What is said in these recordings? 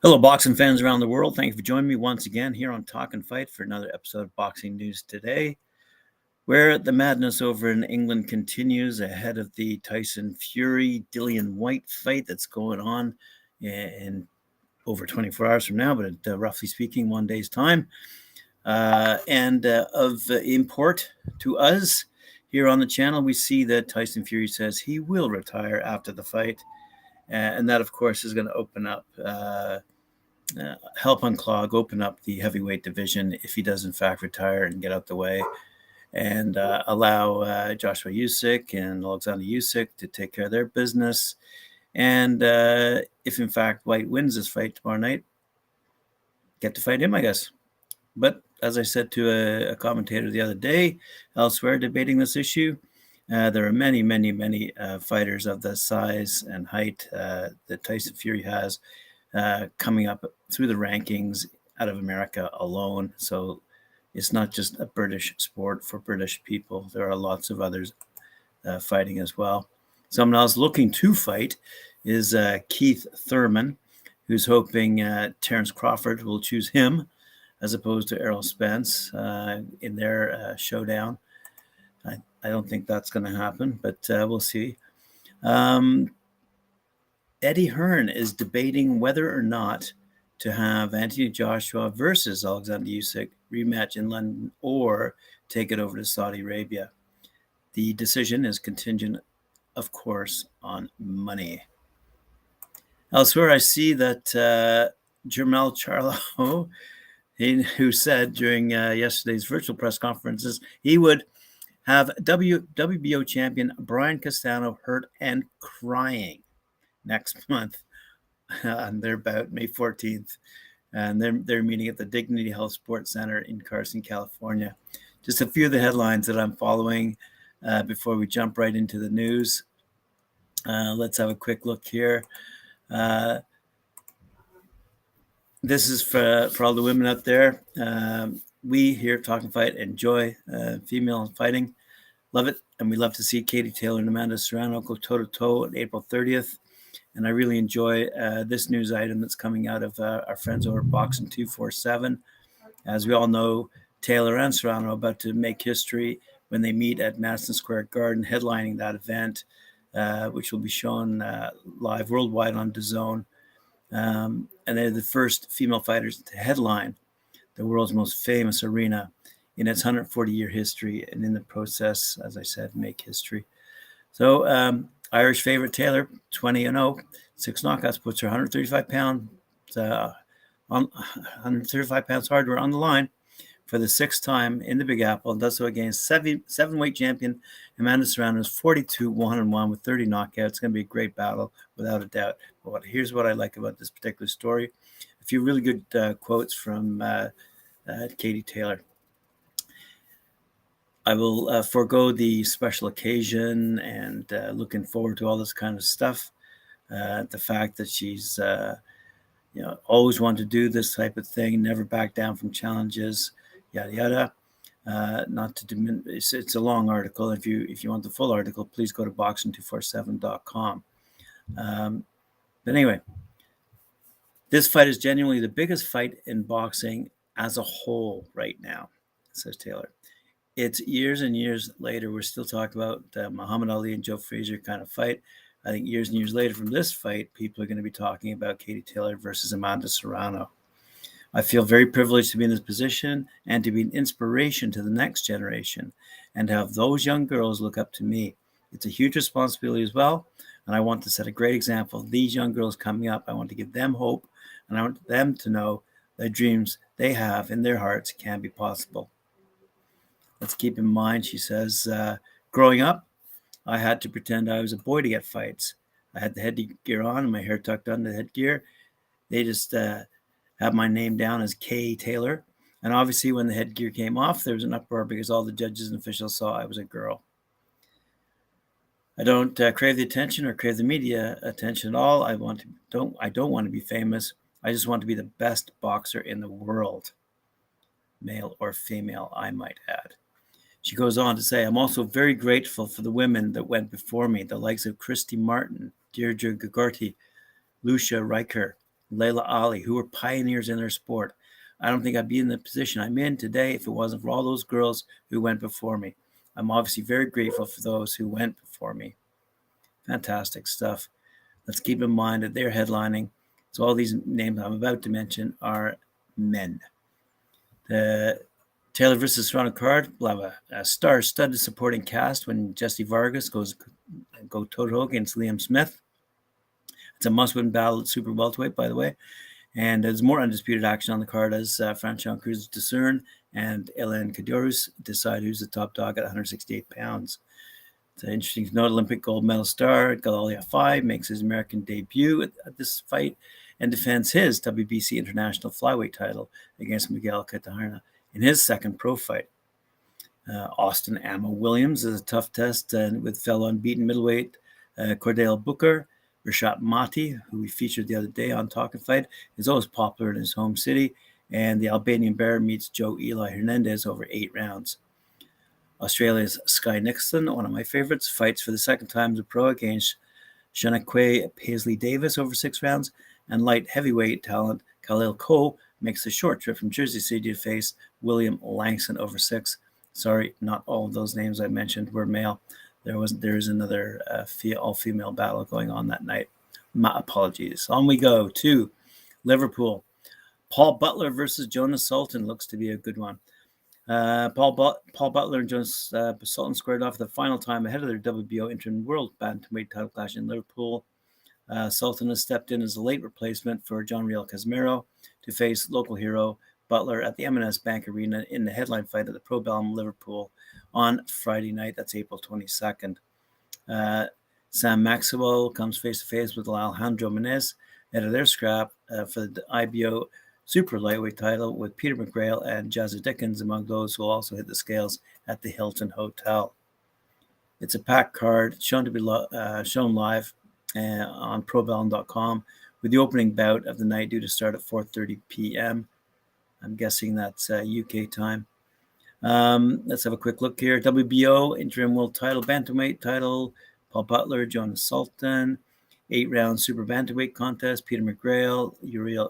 Hello, boxing fans around the world. Thank you for joining me once again here on Talk and Fight for another episode of Boxing News Today, where the madness over in England continues ahead of the Tyson Fury Dillian Whyte fight that's going on in over 24 hours from now, but roughly speaking, 1 day's time. And of import to us here on the channel, we see that Tyson Fury says he will retire after the fight. And that, of course, is going to open up, help unclog, open up the heavyweight division if he does, in fact, retire and get out the way, and allow Joshua Buatsi and Alexander Usyk to take care of their business. And if, in fact, Whyte wins this fight tomorrow night, get to fight him, I guess. But as I said to a commentator the other day, elsewhere debating this issue, there are many, many, many fighters of the size and height that Tyson Fury has coming up through the rankings out of America alone. So it's not just a British sport for British people. There are lots of others fighting as well. Someone else looking to fight is Keith Thurman, who's hoping Terence Crawford will choose him as opposed to Errol Spence in their showdown. I don't think that's going to happen, but we'll see. Eddie Hearn is debating whether or not to have Anthony Joshua versus Alexander Usyk rematch in London or take it over to Saudi Arabia. The decision is contingent, of course, on money. Elsewhere, I see that Jermell Charlo, who said during yesterday's virtual press conferences he would have WBO champion Brian Castano hurt and crying next month on their bout, May 14th. And they're meeting at the Dignity Health Sports Center in Carson, California. Just a few of the headlines that I'm following before we jump right into the news. Let's have a quick look here. This is for all the women out there. We here at Talk and Fight enjoy female fighting. Love it. And we love to see Katie Taylor and Amanda Serrano go toe-to-toe on April 30th. And I really enjoy this news item that's coming out of our friends over at Boxing 247. As we all know, Taylor and Serrano are about to make history when they meet at Madison Square Garden, headlining that event, which will be shown live worldwide on DAZN. And they're the first female fighters to headline the world's most famous arena in its 140-year history, and in the process, as I said, make history. So Irish favorite Taylor, 20-0, 6 knockouts, puts her 135 pounds hardware on the line for the 6th time in the Big Apple, and does so against seven-weight champion Amanda Serrano, 42-101 with 30 knockouts. It's going to be a great battle, without a doubt. But here's what I like about this particular story. A few really good quotes from Katie Taylor. I will forego the special occasion and looking forward to all this kind of stuff. The fact that she's always wanted to do this type of thing, never back down from challenges, yada yada. Not to diminish. It's a long article. If you want the full article, please go to boxing247.com. But anyway, this fight is genuinely the biggest fight in boxing as a whole right now, says Taylor. It's years and years later, we're still talking about Muhammad Ali and Joe Frazier kind of fight. I think years and years later from this fight, people are going to be talking about Katie Taylor versus Amanda Serrano. I feel very privileged to be in this position and to be an inspiration to the next generation and to have those young girls look up to me. It's a huge responsibility as well, and I want to set a great example. These young girls coming up, I want to give them hope, and I want them to know the dreams they have in their hearts can be possible. Let's keep in mind, she says, growing up, I had to pretend I was a boy to get fights. I had the headgear on and my hair tucked under the headgear. They just have my name down as K. Taylor. And obviously when the headgear came off, there was an uproar because all the judges and officials saw I was a girl. I don't crave the attention or crave the media attention at all. I don't want to be famous. I just want to be the best boxer in the world, male or female, I might add. She goes on to say, I'm also very grateful for the women that went before me, the likes of Christy Martin, Deirdre Gagorty, Lucia Riker, Layla Ali, who were pioneers in their sport. I don't think I'd be in the position I'm in today if it wasn't for all those girls who went before me. I'm obviously very grateful for those who went before me. Fantastic stuff. Let's keep in mind that they're headlining. So all these names I'm about to mention are men. The Taylor versus Serrano card will have a star-studded supporting cast when Jesse Vargas go toe-to-toe against Liam Smith. It's a must-win battle at super welterweight, by the way. And there's more undisputed action on the card as Franchon Cruz discern and Ellen Kadorus decide who's the top dog at 168 pounds. It's interesting to note, Olympic gold medal star Hialeah Park makes his American debut at this fight and defends his WBC International Flyweight title against Miguel Cartagena in his second pro fight. Austin Amma Williams is a tough test with fellow unbeaten middleweight Cordell Booker. Rashad Mati, who we featured the other day on Talkin Fight, is always popular in his home city, and the Albanian Bear meets Joe Eli Hernandez over 8 rounds. Australia's Sky Nixon, one of my favorites, fights for the second time as a pro against Shanakwe Paisley Davis over 6 rounds, and light heavyweight talent Khalil Coe makes the short trip from Jersey City to face William Langston over 6. Sorry, not all of those names I mentioned were male. There is another all-female battle going on that night. My apologies. On we go to Liverpool. Paul Butler versus Jonas Sultan looks to be a good one. Paul Butler and Jonas Sultan squared off the final time ahead of their WBO interim world bantamweight title clash in Liverpool. Sultan has stepped in as a late replacement for John Riel Casimiro to face local hero Butler at the M&S Bank Arena in the headline fight at the Pro Bellum Liverpool on Friday night. That's April 22nd. Sam Maxwell comes face-to-face with Alejandro Menez ahead of their scrap for the IBO super lightweight title with Peter McGrail and Jazza Dickens among those who will also hit the scales at the Hilton Hotel. It's a packed card shown to be shown live on probellum.com with the opening bout of the night due to start at 4:30 p.m. I'm guessing that's UK time. Let's have a quick look here. WBO interim world title, bantamweight title, Paul Butler, Jonas Sultan. 8-round super bantamweight contest, Peter McGrail,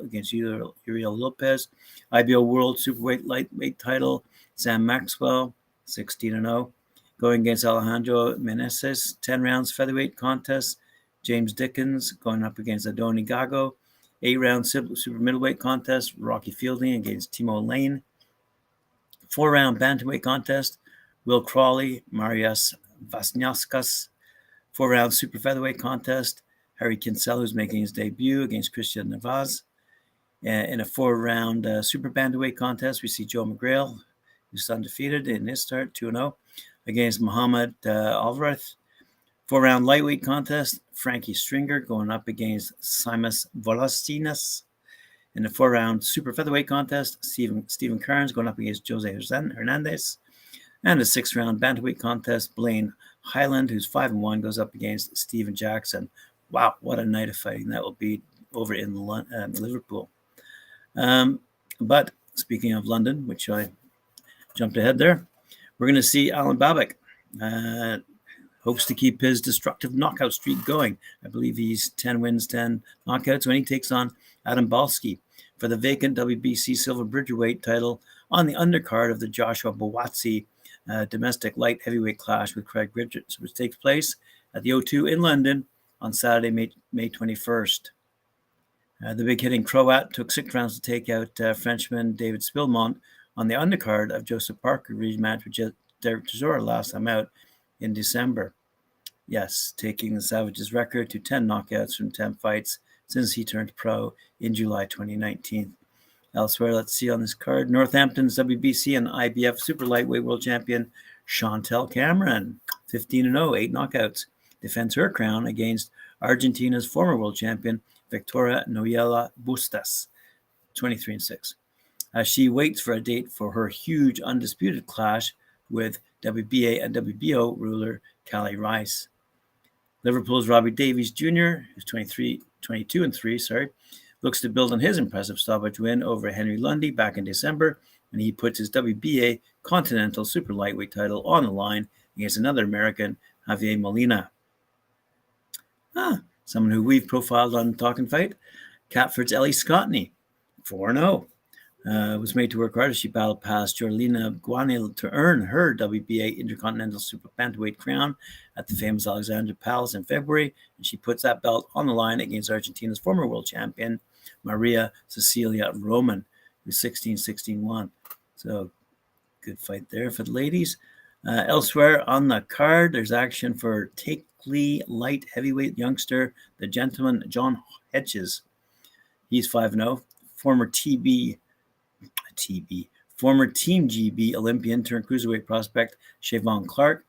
against Uriel Lopez. IBO world superweight lightweight title, Sam Maxwell, 16-0. Going against Alejandro Meneses. 10 rounds featherweight contest, James Dickens going up against Adoni Gago. 8-round super middleweight contest, Rocky Fielding against Timo Lane. 4-round bantamweight contest, Will Crawley, Marius Vasniauskas. 4-round super featherweight contest, Harry Kinsella, who's making his debut against Christian Navaz. In a 4-round super bantamweight contest, we see Joe McGrail, who's undefeated in his start, 2-0, against Muhammad Alvarez. 4-round lightweight contest, Frankie Stringer going up against Simas Volastinas. In the 4-round super featherweight contest, Stephen Kearns going up against Jose Hernandez. And the 6th-round bantamweight contest, Blaine Highland, who's 5-1, goes up against Stephen Jackson. Wow, what a night of fighting that will be over in Liverpool. But speaking of London, which I jumped ahead there, we're going to see Alan Babic. Hopes to keep his destructive knockout streak going. I believe he's 10 wins, 10 knockouts when he takes on Adam Balski for the vacant WBC Silver Bridgerweight title on the undercard of the Joshua Buatsi domestic light heavyweight clash with Craig Richards, which takes place at the O2 in London on Saturday, May 21st. The big-hitting Croat took 6 rounds to take out Frenchman David Spilmont on the undercard of Joseph Parker rematch with Derek Chisora last time out in December. Yes, taking the Savage's record to 10 knockouts from 10 fights since he turned pro in July 2019. Elsewhere, let's see on this card, Northampton's WBC and IBF super lightweight world champion Chantel Cameron, 15-0, 8 knockouts, defends her crown against Argentina's former world champion Victoria Noyela Bustas, 23-6. As she waits for a date for her huge undisputed clash with WBA and WBO ruler Callie Rice. Liverpool's Robbie Davies Jr., who's 22-3, looks to build on his impressive stoppage win over Henry Lundy back in December when he puts his WBA Continental Super Lightweight title on the line against another American, Javier Molina. Someone who we've profiled on Talkin Fight, Catford's Ellie Scottney, 4-0. Was made to work hard as she battled past Jorlina Guanil to earn her WBA Intercontinental Super Bantamweight crown at the famous Alexandra Palace in February, and she puts that belt on the line against Argentina's former world champion, Maria Cecilia Roman, who's 16-16-1. So good fight there for the ladies. Elsewhere on the card, there's action for Take Lee light heavyweight youngster, the gentleman John Hedges. He's 5-0. Former Team GB Olympian turned cruiserweight prospect Siobhan Clark,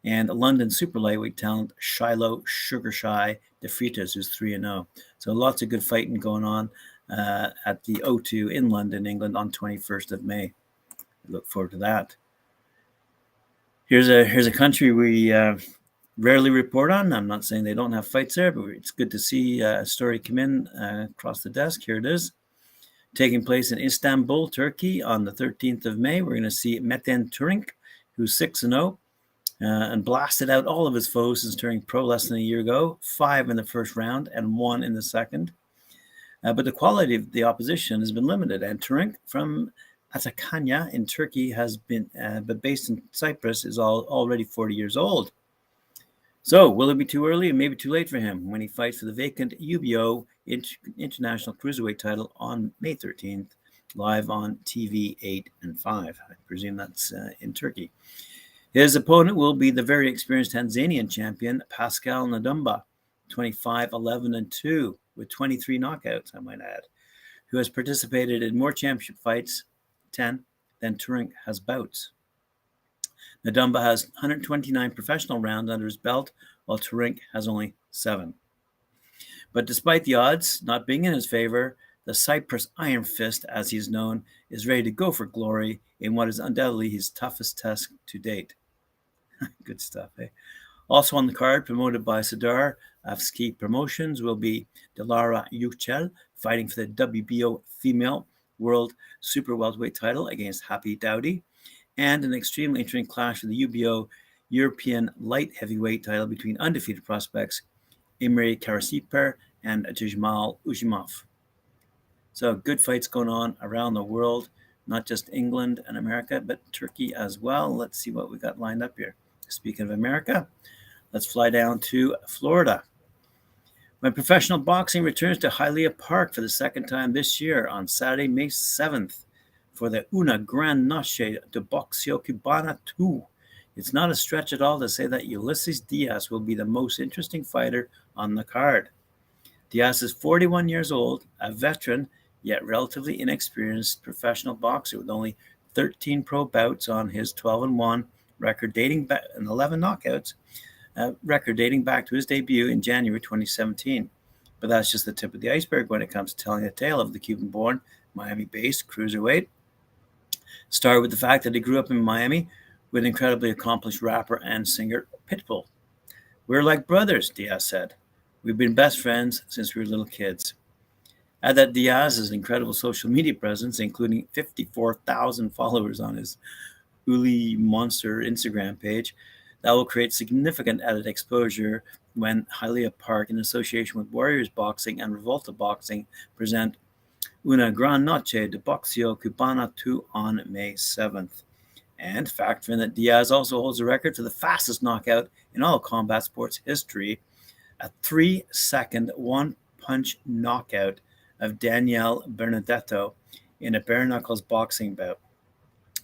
and London super lightweight talent Shiloh Sugar Shy De Freitas, who's 3-0. So lots of good fighting going on at the O2 in London, England on 21st of May. I look forward to that. Here's a country we rarely report on. I'm not saying they don't have fights there, but it's good to see a story come in across the desk. Here it is. Taking place in Istanbul, Turkey on the 13th of May. We're going to see Metin Turink, who's 6-0 and blasted out all of his foes since turning pro less than a year ago, 5 in the first round and 1 in the second. But the quality of the opposition has been limited, and Turink from Atakanya in Turkey has been, but based in Cyprus, is already 40 years old. So will it be too early and maybe too late for him when he fights for the vacant UBO International Cruiserweight title on May 13th, live on TV 8 and 5? I presume that's in Turkey. His opponent will be the very experienced Tanzanian champion, Pascal Ndumba, 25-11-2, with 23 knockouts, I might add, who has participated in more championship fights, 10, than Turink has bouts. Ndumba has 129 professional rounds under his belt, while Turink has only 7. But despite the odds not being in his favor, the Cyprus Iron Fist, as he is known, is ready to go for glory in what is undoubtedly his toughest test to date. Good stuff, eh? Also on the card, promoted by Sadar Afski Promotions, will be Dilara Yücel fighting for the WBO Female World Super Welterweight title against Happy Dowdy, and an extremely interesting clash for the UBO European Light Heavyweight title between undefeated prospects Imre Karasiper and Tajmal Ujimov. So good fights going on around the world, not just England and America, but Turkey as well. Let's see what we got lined up here. Speaking of America, let's fly down to Florida. When professional boxing returns to Hialeah Park for the second time this year on Saturday, May 7th, for the Una Gran Noche de Boxeo Cubana 2. It's not a stretch at all to say that Ulysses Diaz will be the most interesting fighter on the card. Diaz is 41 years old, a veteran, yet relatively inexperienced professional boxer with only 13 pro bouts on his 12-1 record dating back and 11 knockouts, record dating back to his debut in January 2017. But that's just the tip of the iceberg when it comes to telling the tale of the Cuban-born, Miami-based cruiserweight. Start with the fact that he grew up in Miami with incredibly accomplished rapper and singer Pitbull. We're like brothers, Diaz said. We've been best friends since we were little kids. Add that Diaz has an incredible social media presence, including 54,000 followers on his Uli Monster Instagram page. That will create significant added exposure when Hialeah Park, in association with Warriors Boxing and Revolta Boxing, present Una Gran Noche de Boxeo Cubana 2 on May 7th. And factor in that Diaz also holds the record for the fastest knockout in all combat sports history, a 3-second one-punch knockout of Daniel Bernardetto in a bare knuckles boxing bout.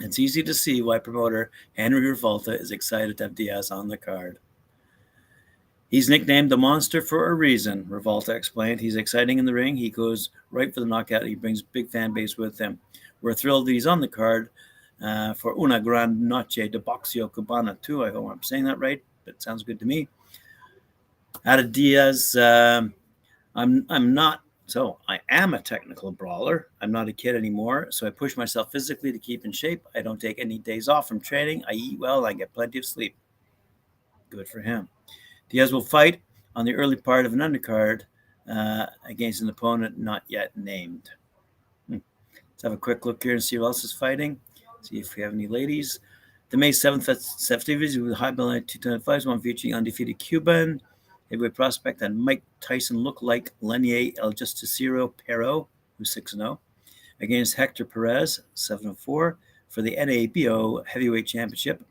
It's easy to see why promoter Henry Revolta is excited to have Diaz on the card. He's nicknamed the Monster for a reason, Revolta explained. He's exciting in the ring. He goes right for the knockout. He brings a big fan base with him. We're thrilled that he's on the card for Una Gran Noche de Boxeo Cubana 2. I hope I'm saying that right, but it sounds good to me. Added Diaz, I am a technical brawler. I'm not a kid anymore, so I push myself physically to keep in shape. I don't take any days off from training. I eat well. I get plenty of sleep. Good for him. Diaz will fight on the early part of an undercard against an opponent not yet named. Let's have a quick look here and see who else is fighting. See if we have any ladies. The May 7th festivities with high belt 225s, one featuring undefeated Cuban heavyweight prospect and Mike Tyson look-alike Lenier El Justiciero Pero, who's 6-0, against Hector Perez, 7-4, for the NABO Heavyweight Championship.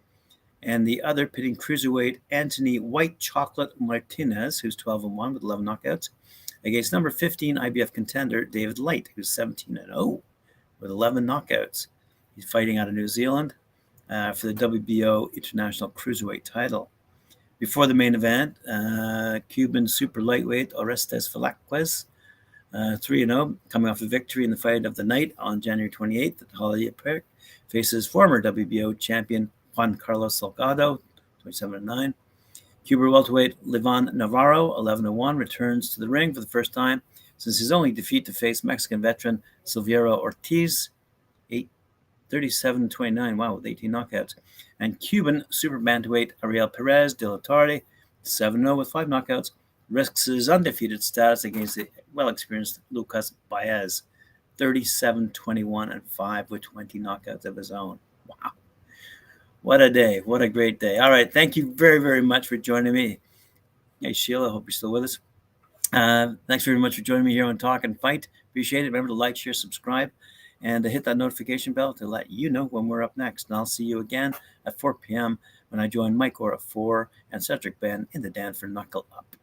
And the other pitting cruiserweight Anthony White Chocolate Martinez, who's 12-1 with 11 knockouts, against number 15 IBF contender David Light, who's 17-0 with 11 knockouts. He's fighting out of New Zealand for the WBO International Cruiserweight title. Before the main event, Cuban super lightweight Orestes Velasquez, 3-0, coming off a victory in the fight of the night on January 28th at Hialeah Park, faces former WBO champion Juan Carlos Salgado, 27-9. Cuban welterweight Livan Navarro, 11-1, returns to the ring for the first time since his only defeat to face Mexican veteran Silverio Ortiz, 37-29, wow, with 18 knockouts. And Cuban super bantamweight Ariel Perez de la Torre, 7-0 with 5 knockouts, risks his undefeated status against the well-experienced Lucas Baez, 37-21 and 5 with 20 knockouts of his own. Wow. What a day. What a great day. All right. Thank you very, very much for joining me. Hey, Sheila, I hope you're still with us. Thanks very much for joining me here on Talk and Fight. Appreciate it. Remember to like, share, subscribe, and to hit that notification bell to let you know when we're up next. And I'll see you again at 4 p.m. when I join Mike Orr at 4 and Cedric Ben in the Dan for Knuckle Up.